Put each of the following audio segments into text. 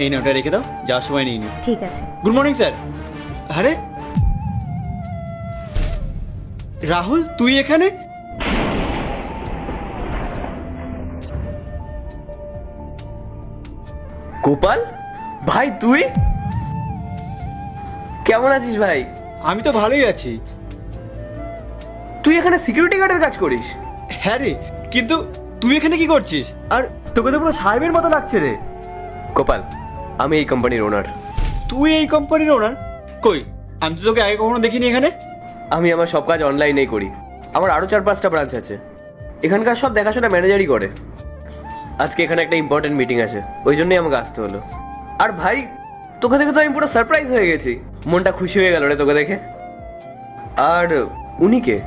এই নোটটা রেখে দাও, যাওয়ার সময় নিয়ে নিও। ঠিক আছে। Good morning sir. আরে রাহুল, তুই এখানে? গোপাল ভাই, তুই কেমন আছিস ভাই? আমি তো ভালোই আছি। তুই এখানে সিকিউরিটি গার্ডের কাজ করিস? হ্যাঁ রে, কিন্তু তুই এখানে কি করছিস? আর তোকে তো পুরো সাহেবের মতো লাগছে রে। গোপাল, আমি এই কোম্পানির ওনার। তুই এই কোম্পানির ওনার? কই, আমি তো তোকে আগে কখনো দেখিনি এখানে। আমি আমার সব কাজ অনলাইনেই করি। আমার আরো 4-5টা ব্রাঞ্চ আছে। এখানকার সব দেখাশোনা ম্যানেজারই করে। আজকে এখানে একটা ইম্পর্টেন্ট মিটিং আছে, ওই জন্যই আমাকে আসতে হলো। আর ভাই, তোকে দেখে তো আমি পুরো সারপ্রাইজ হয়ে গেছি। মনটা খুশি হয়ে গেল রে তোকে দেখে। আর উনি কে?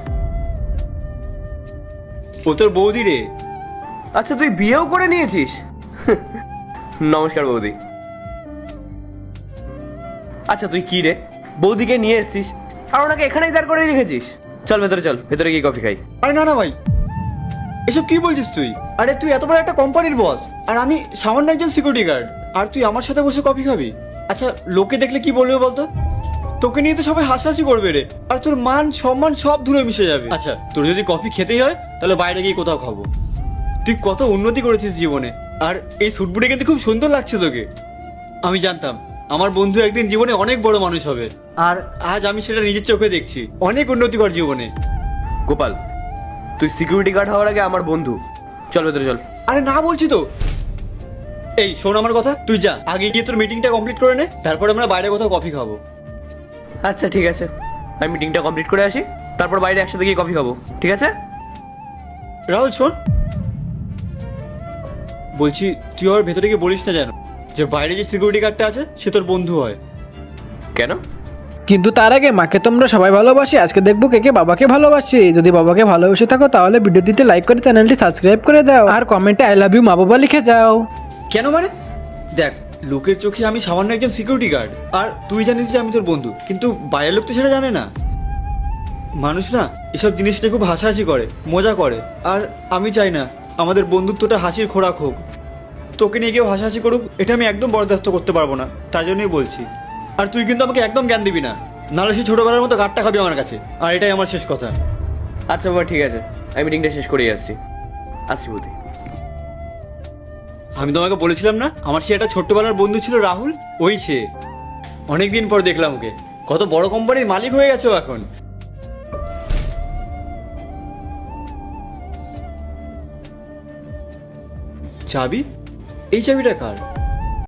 ও তোর বৌদি রে। আচ্ছা, তুই বিয়েও করে নিয়েছিস? নমস্কার বৌদি। আচ্ছা, তুই কি রে, বৌদিকে নিয়ে এসেছিস আর ওনাকে এখানেই দাঁড় করে রেখেছিস? চল ভেতরে, চল ভেতরে গিয়ে কফি খাই। আরে না না ভাই, এসব কি বলছিস তুই? আরে তুই এত বড় একটা কোম্পানির বস, আর আমি সামান্য একজন সিকিউরিটি গার্ড, আর তুই আমার সাথে বসে কফি খাবি? আচ্ছা, লোকে দেখলে কি বলবে বলতো? তোকে নিয়ে তো সবাই হাসাহাসি করবে রে, আর তোর মান সম্মান সব ধুলো মিশে যাবে। আচ্ছা, তোর যদি কফি খেতেই হয় তাহলে বাইরে গিয়ে কোথাও খাবো। তুই কত উন্নতি করেছিস জীবনে, আর এই স্যুট বুটে কিন্তু খুব সুন্দর লাগছে তোকে। আমি জানতাম আমার বন্ধু একদিন জীবনে অনেক বড় মানুষ হবে, আর আজ আমি সেটা নিজের চোখে দেখছি। অনেক উন্নতি কর জীবনে। গোপাল, তুই সিকিউরিটি গার্ড হওয়ার আগে আমার বন্ধু। চল ভেতরে চল। আরে না বলছি তো। এই শোন আমার কথা, তুই যা আগে গিয়ে তোর মিটিংটা কমপ্লিট করে নে, তারপর আমরা বাইরে কোথাও কফি খাবো। আচ্ছা ঠিক আছে, আমি মিটিংটা কমপ্লিট করে আসি, তারপর বাইরে একসাথে গিয়ে কফি খাবো, ঠিক আছে? রাহুল শোন, বলছি তুই আর ভেতরে গিয়ে বলিস না যেন যে বাইরে যে সিকিউরিটি গার্ডটা আছে সে তোর বন্ধু হয়। কেন? কিন্তু তার আগে মাকে তোমরা সবাই ভালোবাসি, আজকে দেখবো কে কে বাবাকে ভালোবাসে। যদি বাবাকে ভালোবেসে থাকো তাহলে ভিডিওটিতে লাইক করে চ্যানেলটি সাবস্ক্রাইব করে দাও, আর কমেন্টে আই লাভ ইউ মা বাবা লিখে যাও। কেন মানে? দেখ, লোকের চোখে আমি সামান্য একজন সিকিউরিটি গার্ড, আর তুই জানিস যে আমি তোর বন্ধু, কিন্তু বাইরের লোক তো সেটা জানে না। মানুষ না এসব জিনিস নিয়ে খুব হাসাহাসি করে, মজা করে, আর আমি চাই না আমাদের বন্ধুত্বটা হাসির খোরাক হোক। তোকে নিয়ে কেউ হাসাহাসি করুক, এটা আমি একদম বরদাস্ত করতে পারবো না, তাই জন্যই বলছি। আর তুই কিন্তু আমাকে একদম জ্ঞান দিবি না, নাহলে সে ছোটবেলার মতো গাঁটটা খাবি আমার কাছে, আর এটাই আমার শেষ কথা। আচ্ছা বাবা, ঠিক আছে, আমি মিটিংটা শেষ করেই আসছি। আসছি বৌদি। আমি তোমাকে বলেছিলাম না আমার সে একটা ছোট্টবেলার বন্ধু ছিল রাহুল, ওই সে। অনেকদিন পর দেখলাম ওকে, কত বড় কোম্পানির মালিক হয়ে গেছে ও এখন। চাবি? এই চাবিটা কার?